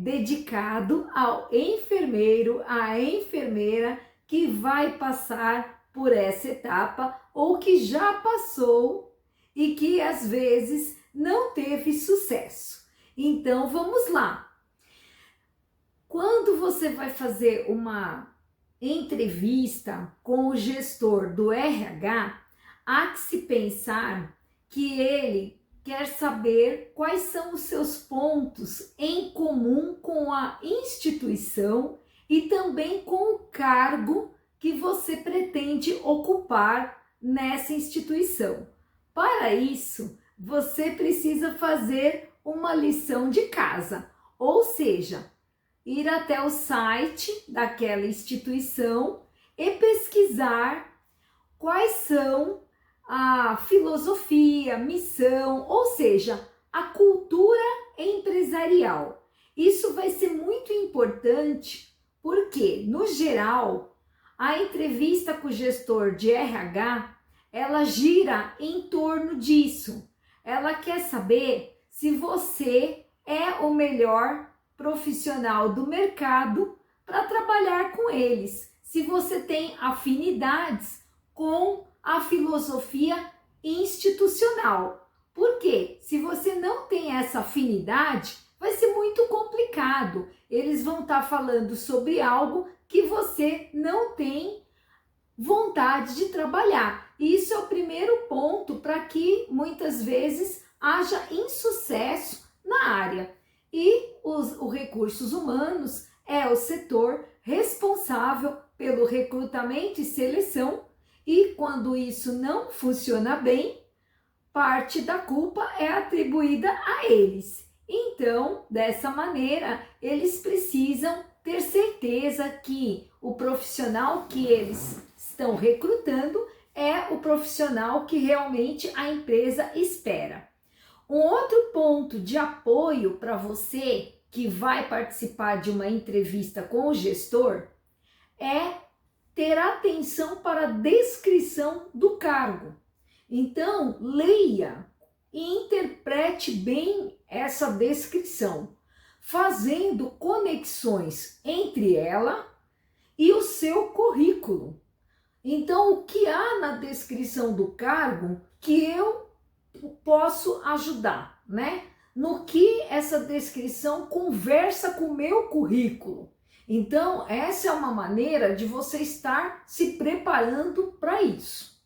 dedicado ao enfermeiro, à enfermeira que vai passar por essa etapa ou que já passou e que às vezes não teve sucesso. Então vamos lá. Quando você vai fazer uma entrevista com o gestor do RH, há que se pensar que ele quer saber quais são os seus pontos em comum com a instituição e também com o cargo que você pretende ocupar nessa instituição. Para isso, você precisa fazer uma lição de casa, ou seja, ir até o site daquela instituição e pesquisar quais são a filosofia, missão, ou seja, a cultura empresarial. Isso vai ser muito importante porque, no geral, a entrevista com o gestor de RH, ela gira em torno disso. Ela quer saber se você é o melhor profissional do mercado para trabalhar com eles, se você tem afinidades com a filosofia institucional. Porque se você não tem essa afinidade, vai ser muito complicado. Eles vão estar falando sobre algo que você não tem vontade de trabalhar. E isso é o primeiro ponto para que muitas vezes haja insucesso na área. E os recursos humanos é o setor responsável pelo recrutamento e seleção, e quando isso não funciona bem, parte da culpa é atribuída a eles. Então, dessa maneira, eles precisam ter certeza que o profissional que eles estão recrutando é o profissional que realmente a empresa espera. Um outro ponto de apoio para você que vai participar de uma entrevista com o gestor é ter atenção para a descrição do cargo. Então, leia e interprete bem essa descrição, fazendo conexões entre ela e o seu currículo. Então, o que há na descrição do cargo que eu posso ajudar, né? No que essa descrição conversa com o meu currículo. Então, essa é uma maneira de você estar se preparando para isso.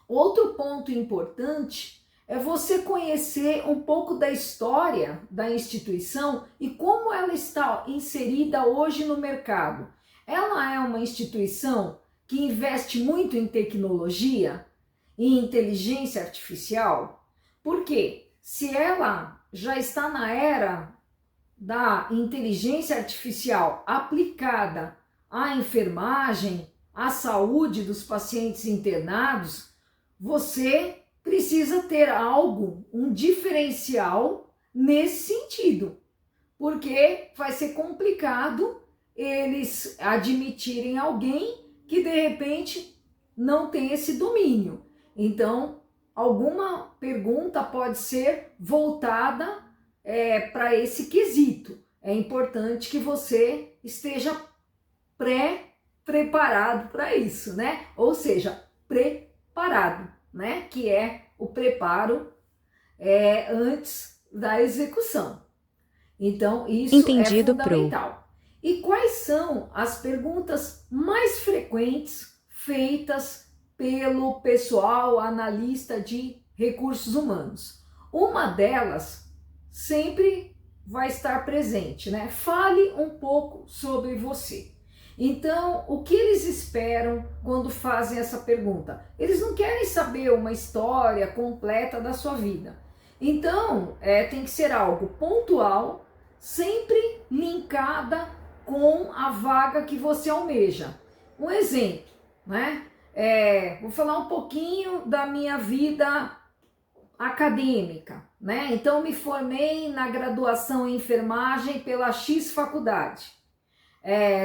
Outro ponto importante é você conhecer um pouco da história da instituição e como ela está inserida hoje no mercado. Ela é uma instituição que investe muito em tecnologia, em inteligência artificial. Por quê? Se ela já está na era da inteligência artificial aplicada à enfermagem, à saúde dos pacientes internados, você precisa ter algo, um diferencial nesse sentido, porque vai ser complicado eles admitirem alguém que de repente não tem esse domínio. Então, alguma pergunta pode ser voltada para esse quesito. É importante que você esteja preparado para isso, né? Ou seja, preparado, né? Que é o preparo antes da execução. Então, isso Entendido, é fundamental. E quais são as perguntas mais frequentes feitas pelo pessoal analista de recursos humanos? Uma delas sempre vai estar presente, né? Fale um pouco sobre você. Então, o que eles esperam quando fazem essa pergunta? Eles não querem saber uma história completa da sua vida. Então, tem que ser algo pontual, sempre linkada com a vaga que você almeja. Um exemplo, né? Vou falar um pouquinho da minha vida acadêmica, né? Então, me formei na graduação em enfermagem pela X faculdade.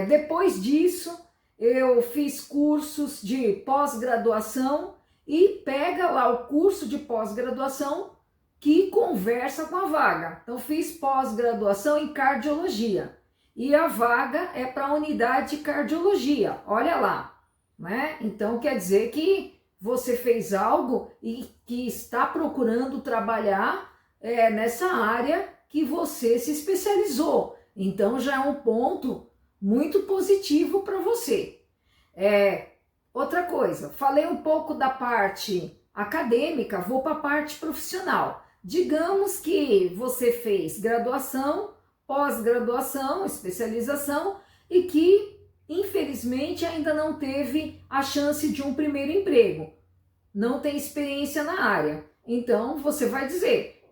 Depois disso, eu fiz cursos de pós-graduação e pega lá o curso de pós-graduação que conversa com a vaga. Então, fiz pós-graduação em cardiologia e a vaga é para a unidade de cardiologia, olha lá, né? Então, quer dizer que você fez algo e que está procurando trabalhar nessa área que você se especializou. Então, já é um ponto muito positivo para você. Outra coisa, falei um pouco da parte acadêmica, vou para a parte profissional. Digamos que você fez graduação, pós-graduação, especialização e que, infelizmente, ainda não teve a chance de um primeiro emprego. Não tem experiência na área. Então, você vai dizer,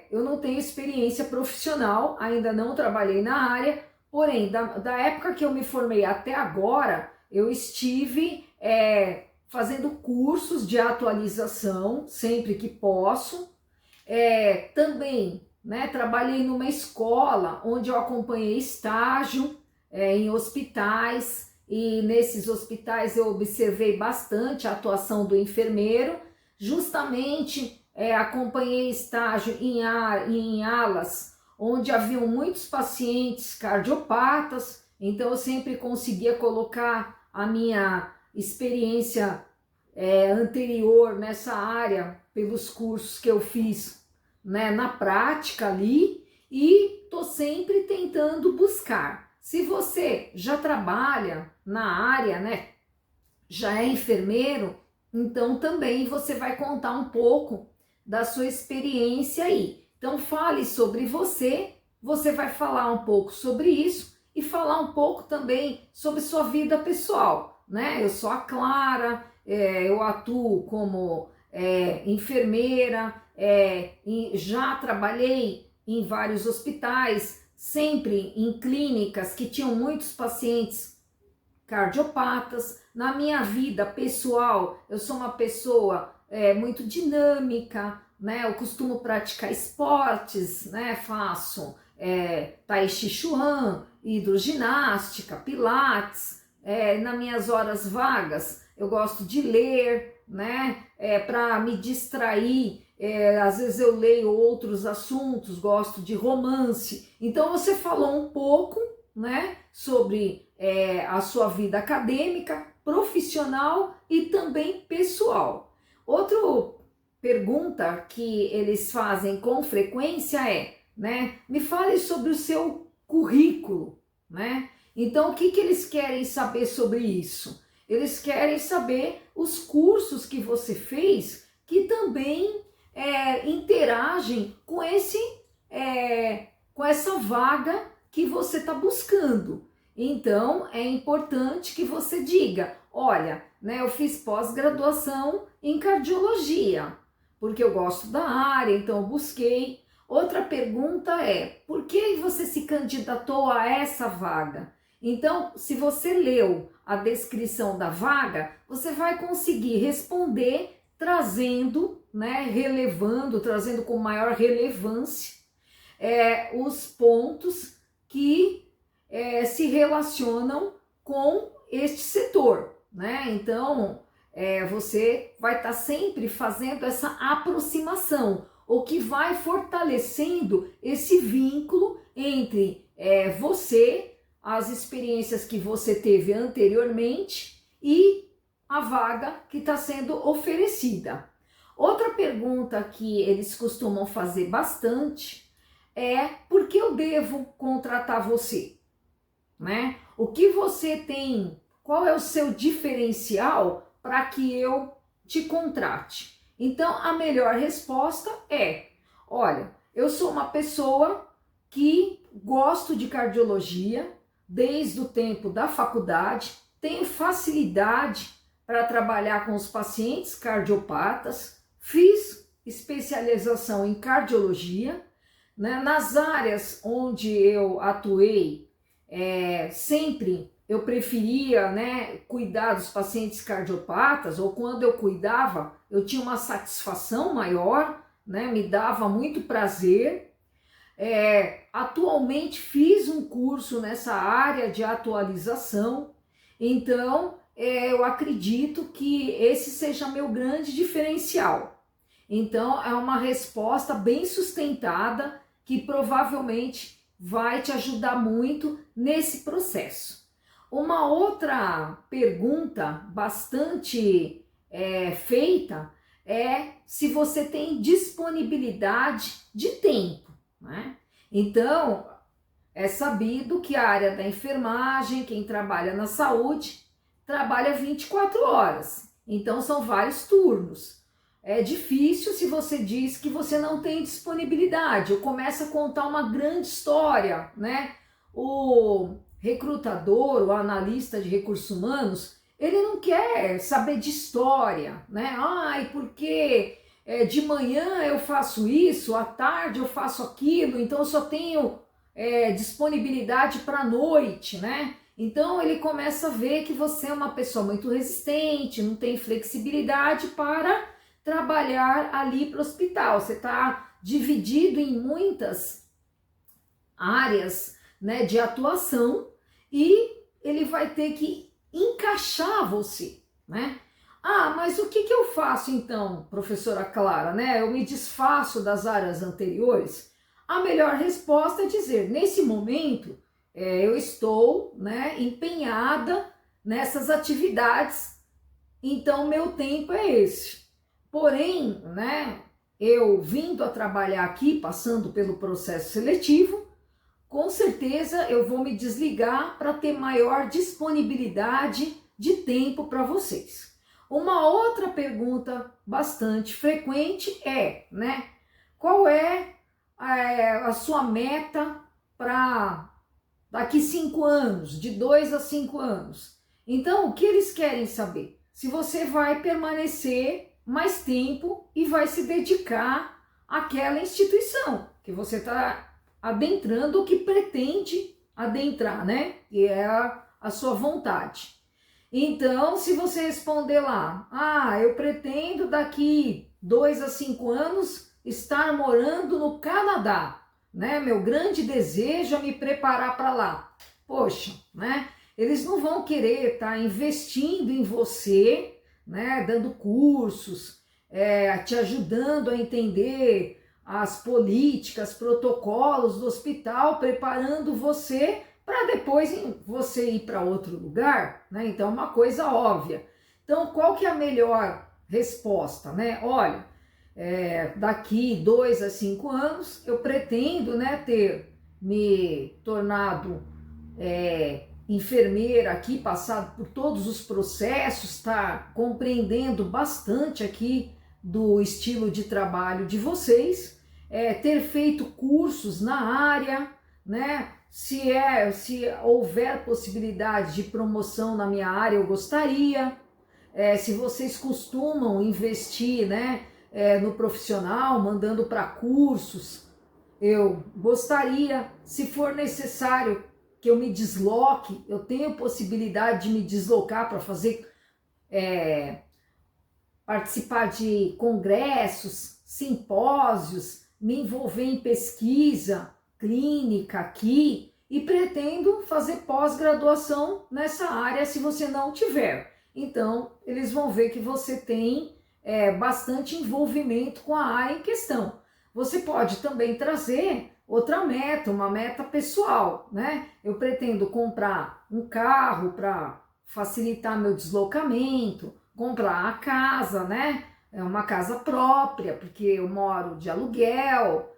eu não tenho experiência profissional, ainda não trabalhei na área, porém, da época que eu me formei até agora, eu estive fazendo cursos de atualização, sempre que posso. Também, né, trabalhei numa escola onde eu acompanhei estágio em hospitais, e nesses hospitais eu observei bastante a atuação do enfermeiro. Justamente acompanhei estágio em alas onde haviam muitos pacientes cardiopatas, então eu sempre conseguia colocar a minha experiência anterior nessa área pelos cursos que eu fiz, né, na prática ali, e tô sempre tentando buscar. Se você já trabalha na área, né, já é enfermeiro, então também você vai contar um pouco da sua experiência aí. Então fale sobre você vai falar um pouco sobre isso e falar um pouco também sobre sua vida pessoal, né? Eu sou a Clara, eu atuo como enfermeira, já trabalhei em vários hospitais, sempre em clínicas que tinham muitos pacientes cardiopatas. Na minha vida pessoal, eu sou uma pessoa muito dinâmica, né? Eu costumo praticar esportes, né? Faço Tai Chi Chuan, hidroginástica, pilates. Nas minhas horas vagas, eu gosto de ler, né? Para me distrair. Às vezes eu leio outros assuntos, gosto de romance. Então você falou um pouco, né, sobre a sua vida acadêmica, profissional e também pessoal. Outra pergunta que eles fazem com frequência né, me fale sobre o seu currículo, né? Então o que eles querem saber sobre isso? Eles querem saber os cursos que você fez que também interagem com com essa vaga que você está buscando. Então é importante que você diga, olha, né, eu fiz pós-graduação em cardiologia, porque eu gosto da área, então eu busquei. Outra pergunta por que você se candidatou a essa vaga? Então, se você leu a descrição da vaga, você vai conseguir responder trazendo, né, trazendo com maior relevância os pontos que se relacionam com este setor, né? Então, você vai estar sempre fazendo essa aproximação, o que vai fortalecendo esse vínculo entre você, as experiências que você teve anteriormente e a vaga que está sendo oferecida. Outra pergunta que eles costumam fazer bastante por que eu devo contratar você? Né? O que você tem, qual é o seu diferencial para que eu te contrate? Então, a melhor resposta olha, eu sou uma pessoa que gosto de cardiologia desde o tempo da faculdade, tenho facilidade para trabalhar com os pacientes cardiopatas, fiz especialização em cardiologia, né? Nas áreas onde eu atuei, sempre eu preferia, né, cuidar dos pacientes cardiopatas, ou quando eu cuidava, eu tinha uma satisfação maior, né, me dava muito prazer. Atualmente fiz um curso nessa área de atualização, então eu acredito que esse seja meu grande diferencial. Então é uma resposta bem sustentada que provavelmente vai te ajudar muito nesse processo. Uma outra pergunta bastante feita é se você tem disponibilidade de tempo, né? Então, é sabido que a área da enfermagem, quem trabalha na saúde, trabalha 24 horas. Então, são vários turnos. É difícil se você diz que você não tem disponibilidade. Eu começo a contar uma grande história, né? O recrutador, o analista de recursos humanos, ele não quer saber de história, né? Ai, porque de manhã eu faço isso, à tarde eu faço aquilo, então eu só tenho disponibilidade para a noite, né? Então ele começa a ver que você é uma pessoa muito resistente, não tem flexibilidade para trabalhar ali para o hospital. Você está dividido em muitas áreas, né, de atuação e ele vai ter que encaixar você, né? Ah, mas o que eu faço então, professora Clara, né? Eu me desfaço das áreas anteriores? A melhor resposta é dizer, nesse momento, eu estou, né, empenhada nessas atividades, então meu tempo é esse. Porém, né, eu vindo a trabalhar aqui, passando pelo processo seletivo, com certeza eu vou me desligar para ter maior disponibilidade de tempo para vocês. Uma outra pergunta bastante frequente é, né, qual é a sua meta para daqui 5 anos, de 2 a 5 anos? Então, o que eles querem saber? Se você vai permanecer mais tempo e vai se dedicar àquela instituição que você está adentrando, ou que pretende adentrar, né? E é a sua vontade. Então, se você responder lá, eu pretendo daqui 2 a 5 anos estar morando no Canadá, né? Meu grande desejo é me preparar para lá. Poxa, né? Eles não vão querer estar investindo em você, né? Dando cursos, te ajudando a entender as políticas, protocolos do hospital, preparando você para depois você ir para outro lugar, né? Então, é uma coisa óbvia. Então, qual que é a melhor resposta, né? Olha, daqui 2 a 5 anos, eu pretendo, né, ter me tornado enfermeira aqui, passado por todos os processos, tá compreendendo bastante aqui do estilo de trabalho de vocês, ter feito cursos na área, né? Se houver possibilidade de promoção na minha área, eu gostaria. Se vocês costumam investir, né, no profissional, mandando para cursos, eu gostaria. Se for necessário que eu me desloque, eu tenho possibilidade de me deslocar para fazer, participar de congressos, simpósios, me envolver em pesquisa clínica aqui e pretendo fazer pós-graduação nessa área se você não tiver. Então, eles vão ver que você tem bastante envolvimento com a área em questão. Você pode também trazer outra meta, uma meta pessoal, né? Eu pretendo comprar um carro para facilitar meu deslocamento, comprar a casa, né? Uma casa própria, porque eu moro de aluguel,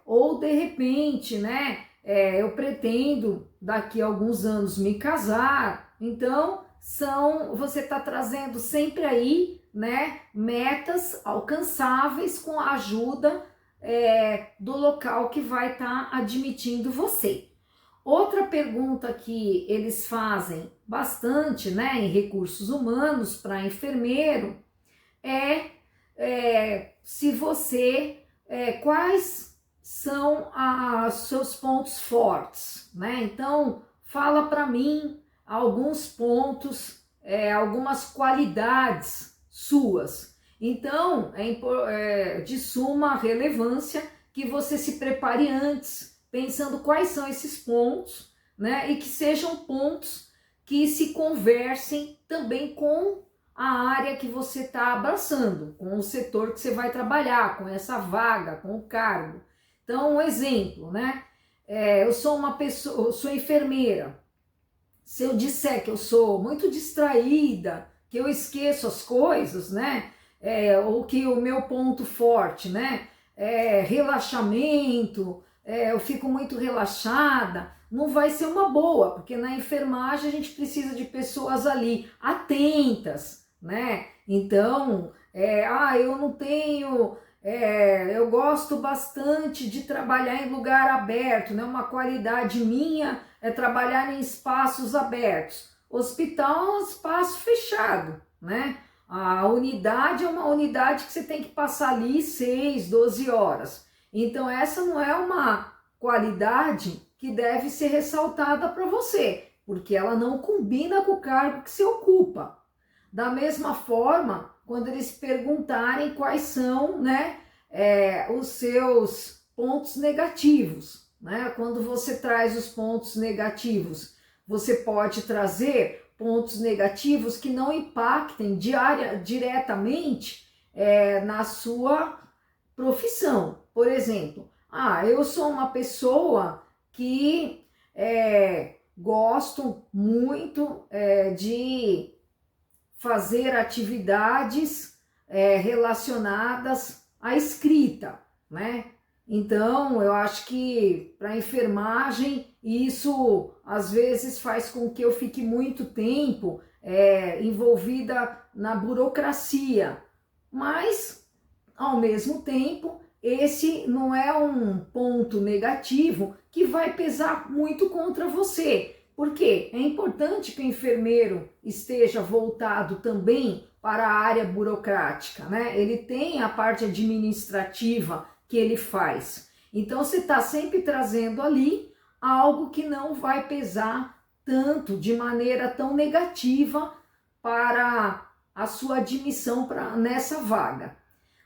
ou de repente, né? Eu pretendo daqui a alguns anos me casar. Então, você está trazendo sempre aí, né, metas alcançáveis com a ajuda do local que vai estar admitindo você. Outra pergunta que eles fazem bastante, né, em recursos humanos para enfermeiro se você, quais são os seus pontos fortes, né? Então, fala para mim alguns pontos, algumas qualidades suas. Então, é de suma relevância que você se prepare antes, pensando quais são esses pontos, né? E que sejam pontos que se conversem também com a área que você está abraçando, com o setor que você vai trabalhar, com essa vaga, com o cargo. Então, um exemplo, né? Eu sou uma pessoa, eu sou enfermeira. Se eu disser que eu sou muito distraída, que eu esqueço as coisas, né? Ou que o meu ponto forte, né? É relaxamento, eu fico muito relaxada, não vai ser uma boa, porque na enfermagem a gente precisa de pessoas ali atentas, né? Então, eu não tenho, eu gosto bastante de trabalhar em lugar aberto, né? Uma qualidade minha é trabalhar em espaços abertos. Hospital é um espaço fechado, né? A unidade é uma unidade que você tem que passar ali 6, 12 horas. Então essa não é uma qualidade que deve ser ressaltada para você, porque ela não combina com o cargo que você ocupa. Da mesma forma, quando eles perguntarem quais são, né, os seus pontos negativos, né? Quando você traz os pontos negativos, você pode trazer pontos negativos que não impactem diretamente na sua profissão. Por exemplo, eu sou uma pessoa que gosto muito de fazer atividades relacionadas à escrita, né? Então, eu acho que para a enfermagem, isso às vezes faz com que eu fique muito tempo envolvida na burocracia, mas, ao mesmo tempo, esse não é um ponto negativo que vai pesar muito contra você. Porque é importante que o enfermeiro esteja voltado também para a área burocrática, né? Ele tem a parte administrativa que ele faz. Então você está sempre trazendo ali algo que não vai pesar tanto, de maneira tão negativa para a sua admissão nessa vaga.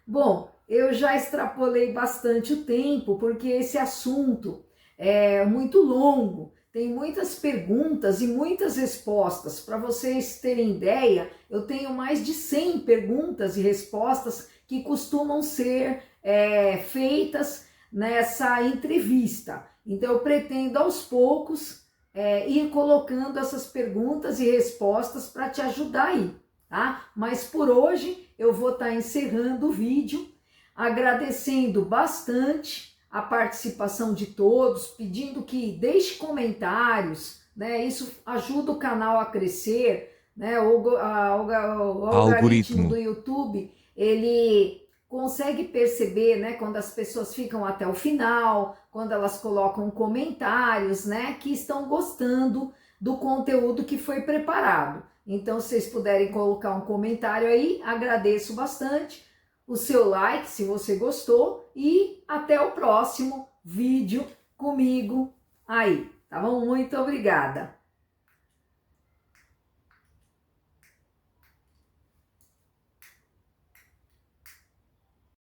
Bom, eu já extrapolei bastante o tempo, porque esse assunto é muito longo, tem muitas perguntas e muitas respostas. Para vocês terem ideia, eu tenho mais de 100 perguntas e respostas que costumam ser feitas nessa entrevista. Então eu pretendo aos poucos ir colocando essas perguntas e respostas para te ajudar aí, tá? Mas por hoje eu vou estar encerrando o vídeo, agradecendo bastante a participação de todos, pedindo que deixe comentários, né? Isso ajuda o canal a crescer, né? O algoritmo do YouTube, ele consegue perceber, né, quando as pessoas ficam até o final, quando elas colocam comentários, né, que estão gostando do conteúdo que foi preparado. Então, se vocês puderem colocar um comentário aí, agradeço bastante. O seu like, se você gostou, e até o próximo vídeo comigo aí, tá bom? Muito obrigada!